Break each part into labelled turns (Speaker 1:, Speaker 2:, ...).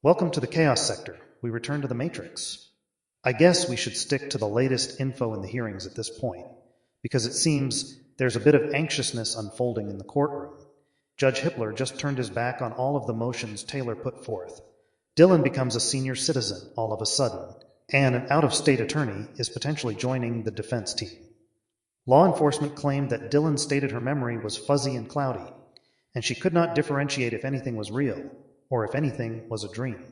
Speaker 1: Welcome to the Chaos Sector. We return to the Matrix. I guess we should stick to the latest info in the hearings at this point, because it seems there's a bit of anxiousness unfolding in the courtroom. Judge Hippler just turned his back on all of the motions Taylor put forth. Dylan becomes a senior citizen all of a sudden, and an out-of-state attorney is potentially joining the defense team. Law enforcement claimed that Dylan stated her memory was fuzzy and cloudy, and she could not differentiate if anything was real, or if anything was a dream.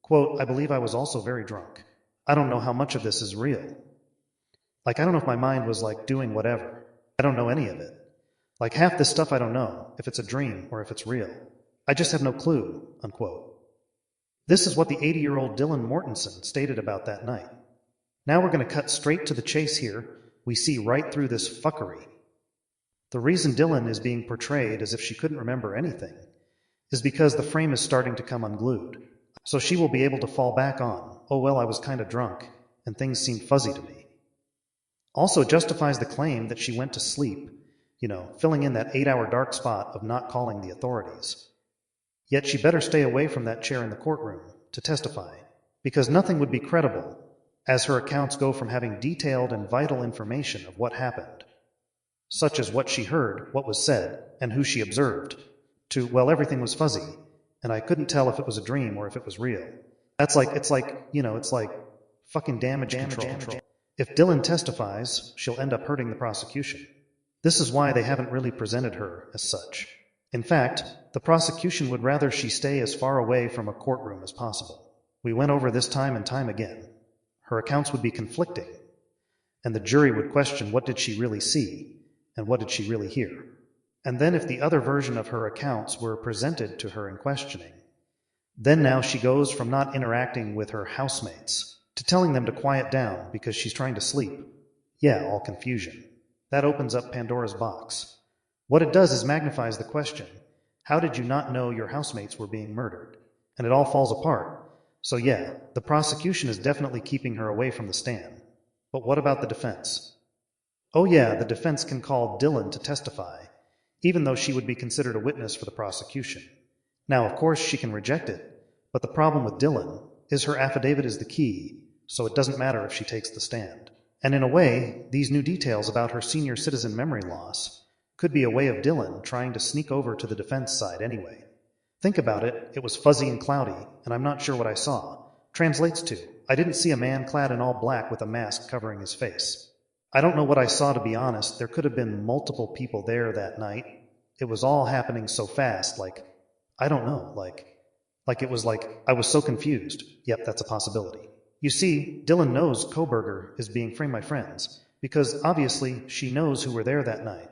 Speaker 1: Quote, I believe I was also very drunk. I don't know how much of this is real. I don't know if my mind was doing whatever. I don't know any of it. Half this stuff I don't know, if it's a dream or if it's real. I just have no clue, unquote. This is what the 80-year-old Dylan Mortensen stated about that night. Now we're going to cut straight to the chase here. We see right through this fuckery. The reason Dylan is being portrayed as if she couldn't remember anything is because the frame is starting to come unglued. So she will be able to fall back on, oh well, I was kind of drunk, and things seemed fuzzy to me. Also justifies the claim that she went to sleep, filling in that 8-hour dark spot of not calling the authorities. Yet she better stay away from that chair in the courtroom to testify, because nothing would be credible, as her accounts go from having detailed and vital information of what happened, such as what she heard, what was said, and who she observed, to, well, everything was fuzzy, and I couldn't tell if it was a dream or if it was real. It's like fucking damage control. If Dylan testifies, she'll end up hurting the prosecution. This is why they haven't really presented her as such. In fact, the prosecution would rather she stay as far away from a courtroom as possible. We went over this time and time again. Her accounts would be conflicting, and the jury would question what did she really see, and what did she really hear. And then if the other version of her accounts were presented to her in questioning, then now she goes from not interacting with her housemates to telling them to quiet down because she's trying to sleep. Yeah, all confusion. That opens up Pandora's box. What it does is magnifies the question, how did you not know your housemates were being murdered? And it all falls apart. So yeah, the prosecution is definitely keeping her away from the stand. But what about the defense? Oh yeah, the defense can call Dylan to testify, even though she would be considered a witness for the prosecution. Now, of course, she can reject it, but the problem with Dylan is her affidavit is the key, so it doesn't matter if she takes the stand. And in a way, these new details about her senior citizen memory loss could be a way of Dylan trying to sneak over to the defense side anyway. Think about it, it was fuzzy and cloudy, and I'm not sure what I saw. Translates to, I didn't see a man clad in all black with a mask covering his face. I don't know what I saw, to be honest. There could have been multiple people there that night. It was all happening so fast, I don't know, it was I was so confused. Yep, that's a possibility. You see, Dylan knows Koberger is being framed by friends, because obviously she knows who were there that night.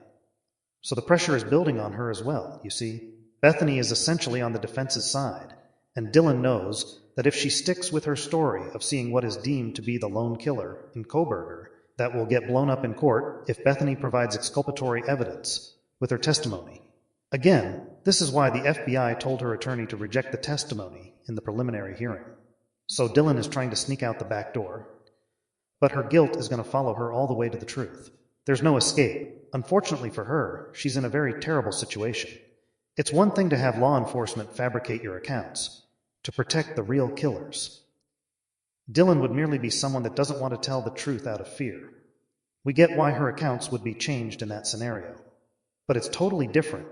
Speaker 1: So the pressure is building on her as well, you see. Bethany is essentially on the defense's side, and Dylan knows that if she sticks with her story of seeing what is deemed to be the lone killer in Koberger, that will get blown up in court if Bethany provides exculpatory evidence with her testimony. Again, this is why the FBI told her attorney to reject the testimony in the preliminary hearing. So Dylan is trying to sneak out the back door, but her guilt is going to follow her all the way to the truth. There's no escape. Unfortunately for her, she's in a very terrible situation. It's one thing to have law enforcement fabricate your accounts to protect the real killers. Dylan would merely be someone that doesn't want to tell the truth out of fear. We get why her accounts would be changed in that scenario. But it's totally different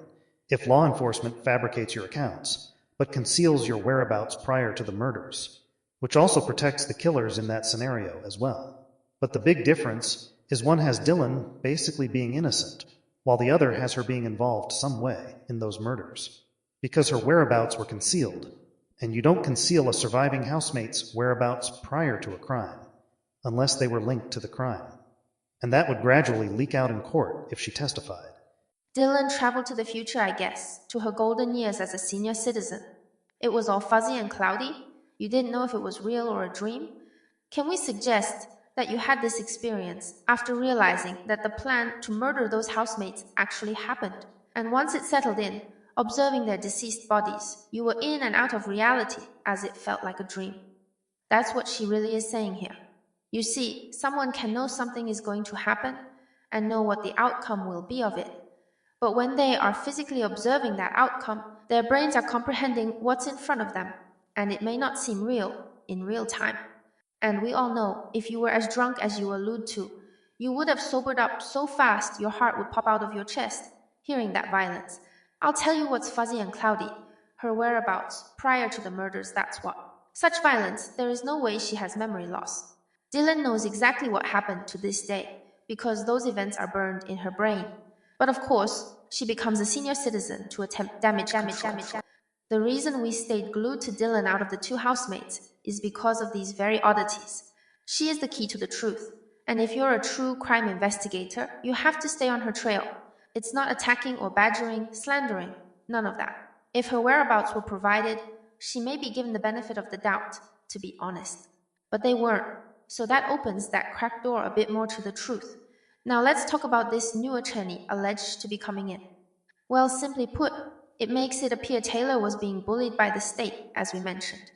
Speaker 1: if law enforcement fabricates your accounts, but conceals your whereabouts prior to the murders, which also protects the killers in that scenario as well. But the big difference is one has Dylan basically being innocent, while the other has her being involved some way in those murders, because her whereabouts were concealed. And you don't conceal a surviving housemate's whereabouts prior to a crime, unless they were linked to the crime. And that would gradually leak out in court if she testified.
Speaker 2: Dylan traveled to the future, I guess, to her golden years as a senior citizen. It was all fuzzy and cloudy. You didn't know if it was real or a dream. Can we suggest that you had this experience after realizing that the plan to murder those housemates actually happened? And once it settled in, observing their deceased bodies, you were in and out of reality as it felt like a dream. That's what she really is saying here. You see, someone can know something is going to happen and know what the outcome will be of it. But when they are physically observing that outcome, their brains are comprehending what's in front of them. and it may not seem real in real time. And we all know if you were as drunk as you allude to, you would have sobered up so fast your heart would pop out of your chest, hearing that violence. I'll tell you what's fuzzy and cloudy. Her whereabouts, prior to the murders, that's what. Such violence, there is no way she has memory loss. Dylan knows exactly what happened to this day, because those events are burned in her brain. But of course, she becomes a senior citizen to attempt damage control. The reason we stayed glued to Dylan out of the two housemates is because of these very oddities. She is the key to the truth, and if you're a true crime investigator, you have to stay on her trail. It's not attacking or badgering, slandering, none of that. If her whereabouts were provided, she may be given the benefit of the doubt, to be honest. But they weren't, so that opens that cracked door a bit more to the truth. Now let's talk about this new attorney alleged to be coming in. Well, simply put, it makes it appear Taylor was being bullied by the state, as we mentioned.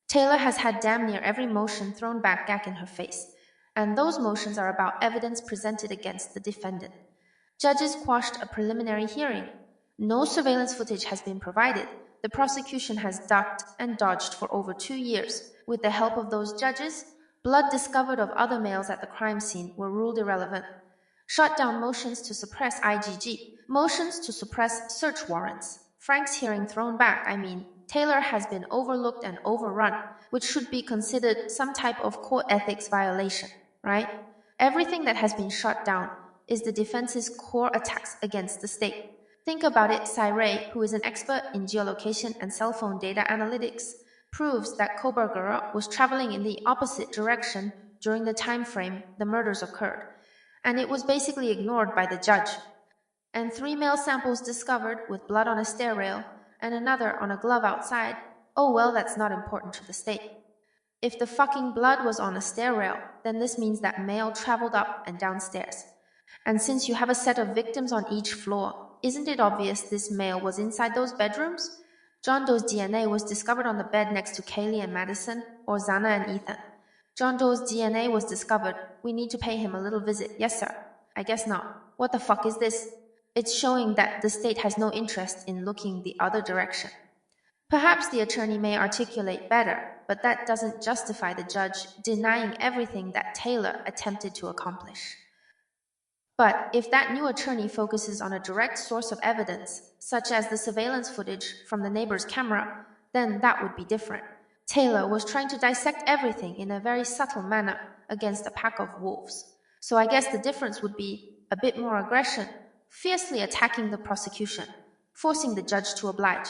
Speaker 2: Taylor has had damn near every motion thrown back in her face, and those motions are about evidence presented against the defendant. Judges quashed a preliminary hearing. No surveillance footage has been provided. The prosecution has ducked and dodged for over 2 years. With the help of those judges, blood discovered of other males at the crime scene were ruled irrelevant. Shot down motions to suppress IGG, motions to suppress search warrants. Frank's hearing thrown back, Taylor has been overlooked and overrun, which should be considered some type of court ethics violation, right? Everything that has been shot down is the defense's core attacks against the state. Think about it, Cy, who is an expert in geolocation and cell phone data analytics, proves that Koberger was traveling in the opposite direction during the time frame the murders occurred, and it was basically ignored by the judge. And 3 male samples discovered with blood on a stair rail and another on a glove outside. Oh well, that's not important to the state. If the fucking blood was on a stair rail, then this means that male traveled up and downstairs. And since you have a set of victims on each floor, isn't it obvious this male was inside those bedrooms? John Doe's DNA was discovered on the bed next to Kaylee and Madison, or Zana and Ethan. John Doe's DNA was discovered. We need to pay him a little visit. Yes, sir. I guess not. What the fuck is this? It's showing that the state has no interest in looking the other direction. Perhaps the attorney may articulate better, but that doesn't justify the judge denying everything that Taylor attempted to accomplish. But if that new attorney focuses on a direct source of evidence, such as the surveillance footage from the neighbor's camera, then that would be different. Taylor was trying to dissect everything in a very subtle manner against a pack of wolves. So I guess the difference would be a bit more aggression, fiercely attacking the prosecution, forcing the judge to oblige.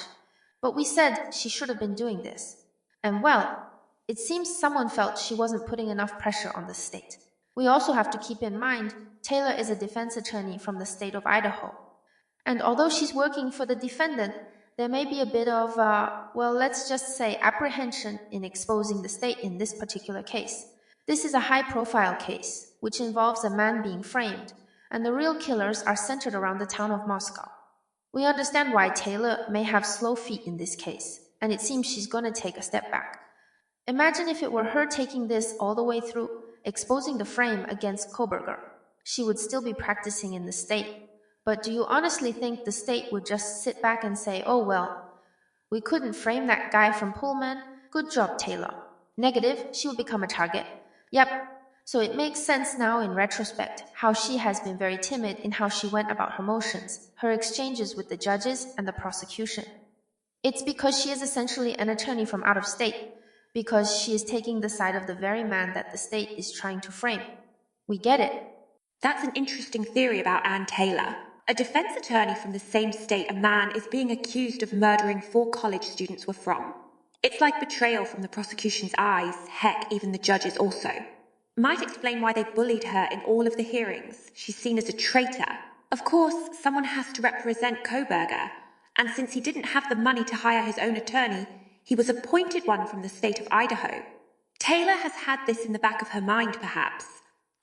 Speaker 2: But we said she should have been doing this. And well, it seems someone felt she wasn't putting enough pressure on the state. We also have to keep in mind Taylor is a defense attorney from the state of Idaho. And although she's working for the defendant, there may be a bit of, let's just say apprehension in exposing the state in this particular case. This is a high-profile case, which involves a man being framed, and the real killers are centered around the town of Moscow. We understand why Taylor may have slow feet in this case, and it seems she's going to take a step back. Imagine if it were her taking this all the way through, exposing the frame against Koberger. She would still be practicing in the state. But do you honestly think the state would just sit back and say, oh well, we couldn't frame that guy from Pullman? Good job, Taylor. Negative, she would become a target. Yep. So it makes sense now in retrospect how she has been very timid in how she went about her motions, her exchanges with the judges and the prosecution. It's because she is essentially an attorney from out of state, because she is taking the side of the very man that the state is trying to frame. We get it.
Speaker 3: That's an interesting theory about Ann Taylor. A defense attorney from the same state a man is being accused of murdering 4 college students were from. It's like betrayal from the prosecution's eyes, heck, even the judges also. Might explain why they bullied her in all of the hearings. She's seen as a traitor. Of course, someone has to represent Koberger, and since he didn't have the money to hire his own attorney, he was appointed one from the state of Idaho. Taylor has had this in the back of her mind, perhaps,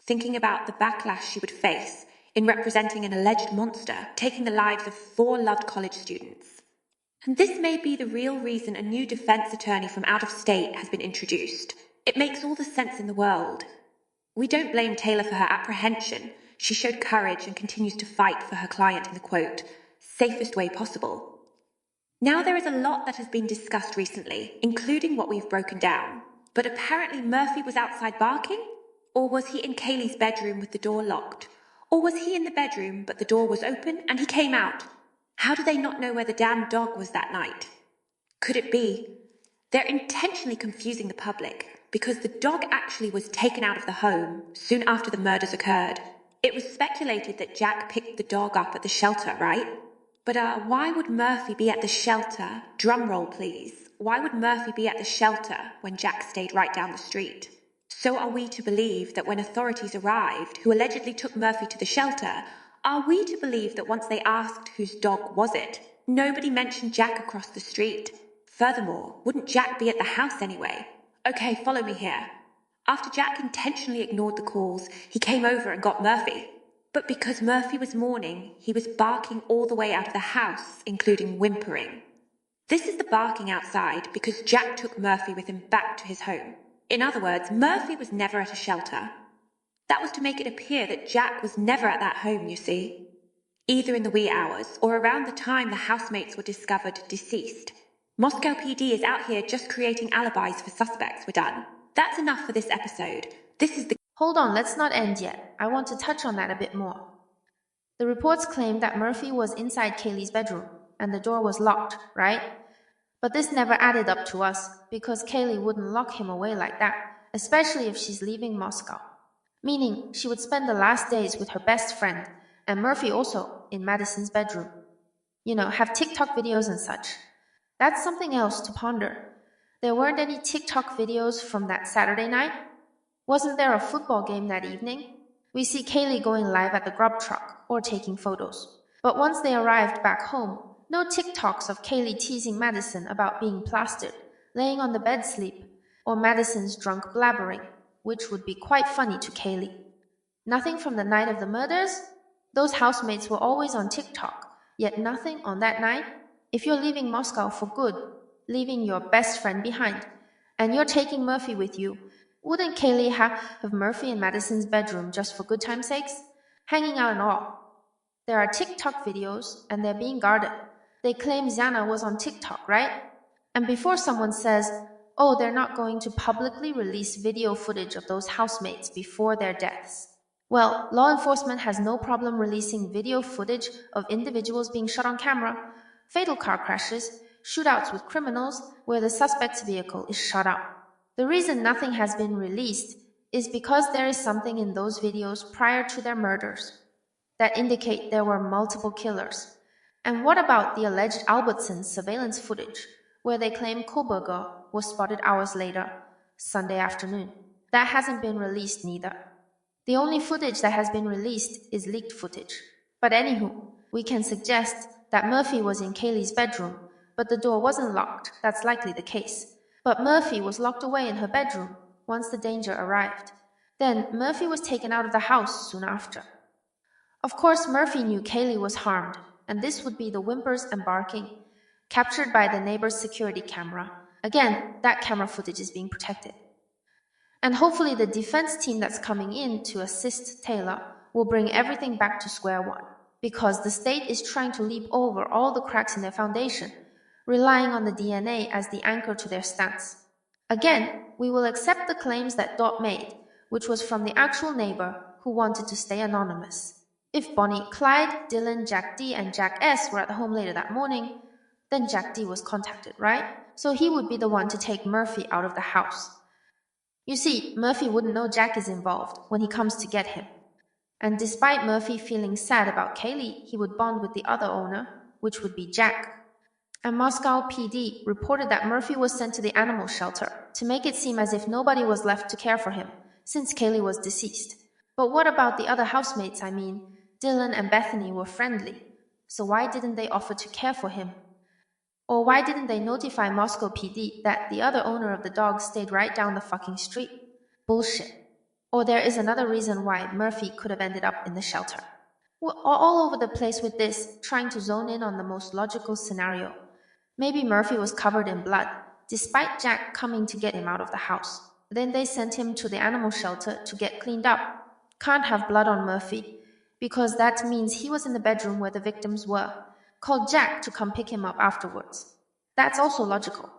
Speaker 3: thinking about the backlash she would face in representing an alleged monster, taking the lives of 4 loved college students. And this may be the real reason a new defense attorney from out of state has been introduced. It makes all the sense in the world. We don't blame Taylor for her apprehension. She showed courage and continues to fight for her client in the, quote, safest way possible. Now there is a lot that has been discussed recently, including what we've broken down. But apparently Murphy was outside barking? Or was he in Kaylee's bedroom with the door locked? Or was he in the bedroom but the door was open and he came out? How do they not know where the damn dog was that night? Could it be? They're intentionally confusing the public because the dog actually was taken out of the home soon after the murders occurred. It was speculated that Jack picked the dog up at the shelter, right? But why would Murphy be at the shelter? Drum roll, please. Why would Murphy be at the shelter when Jack stayed right down the street? So are we to believe that when authorities arrived, who allegedly took Murphy to the shelter, are we to believe that once they asked whose dog was it, nobody mentioned Jack across the street? Furthermore, wouldn't Jack be at the house anyway? Okay, follow me here. After Jack intentionally ignored the calls, he came over and got Murphy. But because Murphy was mourning, he was barking all the way out of the house, including whimpering. This is the barking outside because Jack took Murphy with him back to his home. In other words, Murphy was never at a shelter. That was to make it appear that Jack was never at that home, you see. Either in the wee hours or around the time the housemates were discovered deceased. Moscow PD is out here just creating alibis for suspects. We're done. That's enough for this episode. This is the...
Speaker 2: Hold on, let's not end yet. I want to touch on that a bit more. The reports claim that Murphy was inside Kaylee's bedroom and the door was locked, right? But this never added up to us because Kaylee wouldn't lock him away like that, especially if she's leaving Moscow. Meaning she would spend the last days with her best friend, and Murphy also, in Madison's bedroom. You know, have TikTok videos and such. That's something else to ponder. There weren't any TikTok videos from that Saturday night. Wasn't there a football game that evening? We see Kaylee going live at the grub truck or taking photos. But once they arrived back home, no TikToks of Kaylee teasing Madison about being plastered, laying on the bed sleep, or Madison's drunk blabbering, which would be quite funny to Kaylee. Nothing from the night of the murders? Those housemates were always on TikTok, yet nothing on that night? If you're leaving Moscow for good, leaving your best friend behind, and you're taking Murphy with you, wouldn't Kaylee have Murphy in Madison's bedroom just for good time's sakes? Hanging out and all. There are TikTok videos, and they're being guarded. They claim Xana was on TikTok, right? And before someone says, oh, they're not going to publicly release video footage of those housemates before their deaths. Well, law enforcement has no problem releasing video footage of individuals being shot on camera, fatal car crashes, shootouts with criminals where the suspect's vehicle is shot out. The reason nothing has been released is because there is something in those videos prior to their murders that indicate there were multiple killers. And what about the alleged Albertson surveillance footage, where they claim Koberger was spotted hours later, Sunday afternoon? That hasn't been released neither. The only footage that has been released is leaked footage. But anywho, we can suggest that Murphy was in Kaylee's bedroom, but the door wasn't locked. That's likely the case. But Murphy was locked away in her bedroom once the danger arrived. Then Murphy was taken out of the house soon after. Of course, Murphy knew Kaylee was harmed, and this would be the whimpers and barking, captured by the neighbor's security camera. Again, that camera footage is being protected. And hopefully the defense team that's coming in to assist Taylor will bring everything back to square one, because the state is trying to leap over all the cracks in their foundation, relying on the DNA as the anchor to their stance. Again, we will accept the claims that Dot made, which was from the actual neighbor who wanted to stay anonymous. If Bonnie, Clyde, Dylan, Jack D, and Jack S were at home later that morning, then Jack D was contacted, right? So he would be the one to take Murphy out of the house. You see, Murphy wouldn't know Jack is involved when he comes to get him. And despite Murphy feeling sad about Kaylee, he would bond with the other owner, which would be Jack. And Moscow PD reported that Murphy was sent to the animal shelter to make it seem as if nobody was left to care for him, since Kaylee was deceased. But what about the other housemates? I mean, Dylan and Bethany were friendly, so why didn't they offer to care for him? Or why didn't they notify Moscow PD that the other owner of the dog stayed right down the fucking street? Bullshit. Or there is another reason why Murphy could have ended up in the shelter. We're all over the place with this, trying to zone in on the most logical scenario. Maybe Murphy was covered in blood, despite Jack coming to get him out of the house. Then they sent him to the animal shelter to get cleaned up. Can't have blood on Murphy, because that means he was in the bedroom where the victims were. Called Jack to come pick him up afterwards. That's also logical.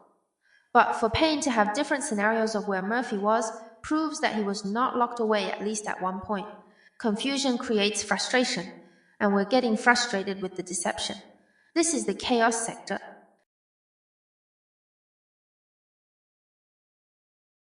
Speaker 2: But for Payne to have different scenarios of where Murphy was proves that he was not locked away at least at one point. Confusion creates frustration, and we're getting frustrated with the deception. This is the chaos sector,